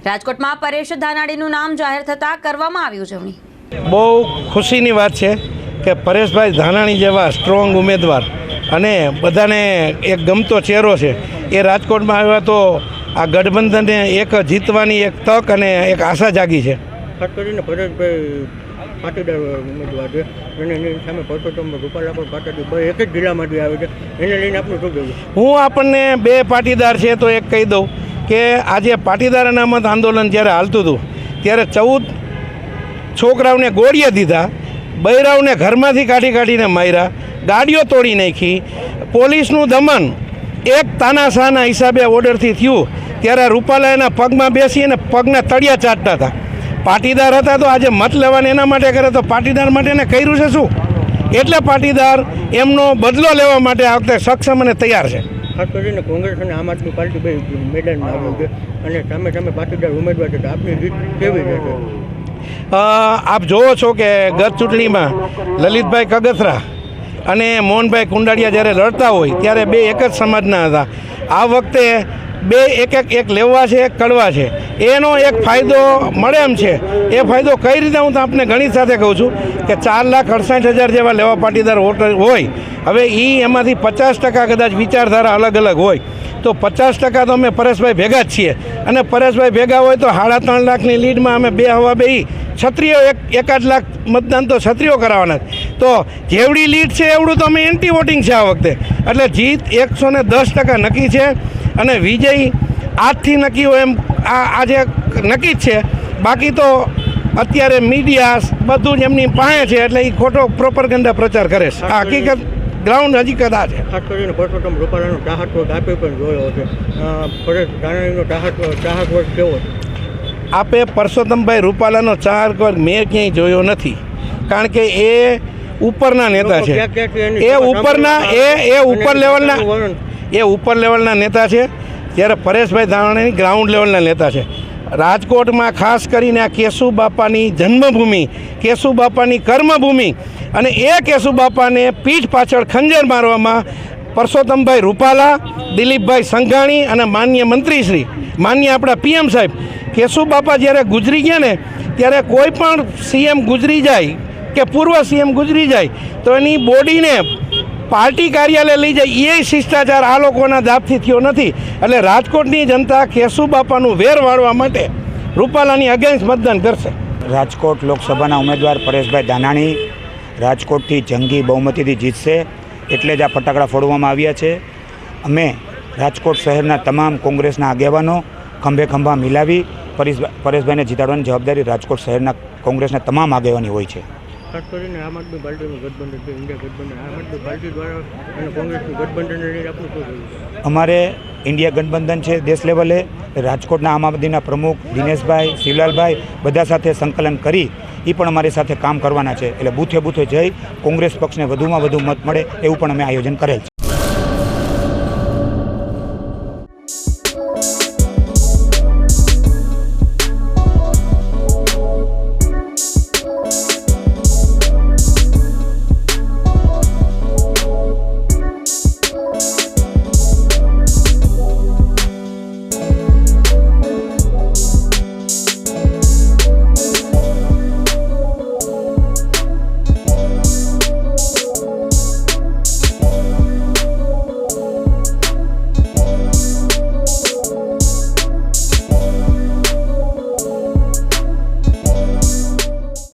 રાજકોટમાં પરેશ ધાનાણીનું નામ જાહેર થતાં કરવામાં આવી ઉજવણી। બહુ ખુશીની વાત છે કે પરેશભાઈ ધાનાણી જેવા સ્ટ્રોંગ ઉમેદવાર અને બધાને એક ગમતો ચહેરો છે એ રાજકોટમાં આવ્યા તો આ ગઠબંધનને એક જીતવાની એક તક અને એક આશા જાગી છે। ખાસ કરીને પરેશભાઈ પાટીદાર ઉમેદવાર છે અને એની સામે પરસોત્તમ રૂપાલા પણ પાટીદાર એક જ જિલ્લામાંથી આવે છે, એને લઈને આપણું શું કહેવું? હું આપણને બે પાટીદાર છે તો એક કહી દઉં કે આજે પાટીદાર અનામત આંદોલન જ્યારે હાલતું હતું ત્યારે 14 છોકરાઓને ગોળીએ દીધા, બૈરાઓને ઘરમાંથી કાઢીને માર્યા, ગાડીઓ તોડી નાખી, પોલીસનું દમન એક તાનાશાહના હિસાબે ઓર્ડરથી થયું ત્યારે રૂપાલા એના પગમાં બેસી અને પગના તળિયા ચાટતા હતા। પાટીદાર હતા તો આજે મત લેવાને એના માટે કરે તો પાટીદાર માટે એને કર્યું છે શું? એટલે પાટીદાર એમનો બદલો લેવા માટે આ વખતે સક્ષમ અને તૈયાર છે। ખાસ કરીને કોંગ્રેસ અને આમ આદમી પાર્ટી બે મેદાનમાં આવ્યો છે અને સામે પાટીદાર ઉમેદવાર છે, તો આપની જીત કેવી રહેશે? આપ જોવો છો કે ગત ચૂંટણીમાં લલિતભાઈ કગથરા અને મોહનભાઈ કુંડાળિયા જ્યારે લડતા હોય ત્યારે બે એક જ સમાજના હતા। આ વખતે બે એક લેવા છે, એક કડવા છે, એનો એક ફાયદો મળે એમ છે। એ ફાયદો કઈ રીતે હું તો આપને ગણિત સાથે કહું છું કે 4,68,000 જેવા લેવા પાટીદાર વોટર હોય, હવે એમાંથી 50% કદાચ વિચારધારા અલગ અલગ હોય તો 50% તો અમે પરેશભાઈ ભેગા જ છીએ અને પરેશભાઈ ભેગા હોય તો 3.5 લાખની લીડમાં અમે બે હવા બે ક્ષત્રિયો 1.5 લાખ મતદાન તો ક્ષત્રિયો કરાવવાના। તો જેવડી લીડ છે એવડું તો અમે એન્ટી વોટિંગ છે આ વખતે, એટલે જીત 110% નક્કી છે અને વિજય આજથી નક્કી હોય એમ આજે નક્કી જ છે। બાકી તો અત્યારે મીડિયા બધું જ એમની પાસે છે એટલે એ ખોટો પ્રોપરગેન્ડા પ્રચાર કરે છે। આ હકીકત ગ્રાઉન્ડ હકીકત આ છે। ખાસ કરીને પરસોત્તમ રૂપાલાનો ચાહક વર્ગ આપે પણ જોયો છે, પરેશ ધાનાણીનો ચાહક વર્ગ કેવો છે? આપે પરસોત્તમભાઈ રૂપાલાનો ચાહક વર્ગ મેં ક્યાંય જોયો નથી, કારણ કે એ ઉપરના નેતા છે, એ ઉપર લેવલના નેતા છે, જ્યારે પરેશભાઈ ધાનાણી ગ્રાઉન્ડ લેવલના નેતા છે। રાજકોટમાં ખાસ કરીને આ કેશુ બાપાની જન્મભૂમિ, કેશુ બાપાની કર્મભૂમિ અને એ કેશુ બાપાને પીઠ પાછળ ખંજર મારવામાં પરસોત્તમભાઈ રૂપાલા, દિલીપભાઈ સંઘાણી અને માન્ય મંત્રીશ્રી, માન્ય આપણા PM સાહેબ, કેશુ બાપા જ્યારે ગુજરી ગયા ને ત્યારે કોઈ પણ CM ગુજરી જાય કે પૂર્વ CM ગુજરી જાય તો એની બોડીને પાર્ટી કાર્યાલય લઈ જાય એ શિષ્ટાચાર આ લોકોના દાબથી થયો નથી। એટલે રાજકોટની જનતા કેશુ બાપાનું વેર વાળવા માટે રૂપાલાની અગેન્સ્ટ મતદાન કરશે। રાજકોટ લોકસભાના ઉમેદવાર પરેશભાઈ ધાનાણી રાજકોટથી જંગી બહુમતીથી જીતશે એટલે જ આ ફટાકડા ફોડવામાં આવ્યા છે। અમે રાજકોટ શહેરના તમામ કોંગ્રેસના આગેવાનો ખંભા મિલાવી પરેશભાઈને જીતાડવાની જવાબદારી રાજકોટ શહેરના કોંગ્રેસના તમામ આગેવાની હોય છે। ખાસ કરીને આમ આદમી પાર્ટીનું ગઠબંધન છે, ઇન્ડિયા ગઠબંધન, આમ આદમી પાર્ટી દ્વારા અને કોંગ્રેસનું ગઠબંધન લઈને આપણું શું કહેવું? અમારે ઇન્ડિયા ગઠબંધન છે દેશ લેવલે, રાજકોટના આમ આદમીના પ્રમુખ દિનેશભાઈ, શિવલાલભાઈ બધા સાથે સંકલન કરી એ પણ અમારી સાથે કામ કરવાના છે। એટલે બૂથે જઈ કોંગ્રેસ પક્ષને વધુમાં વધુ મત મળે એવું પણ અમે આયોજન કરેલ છે।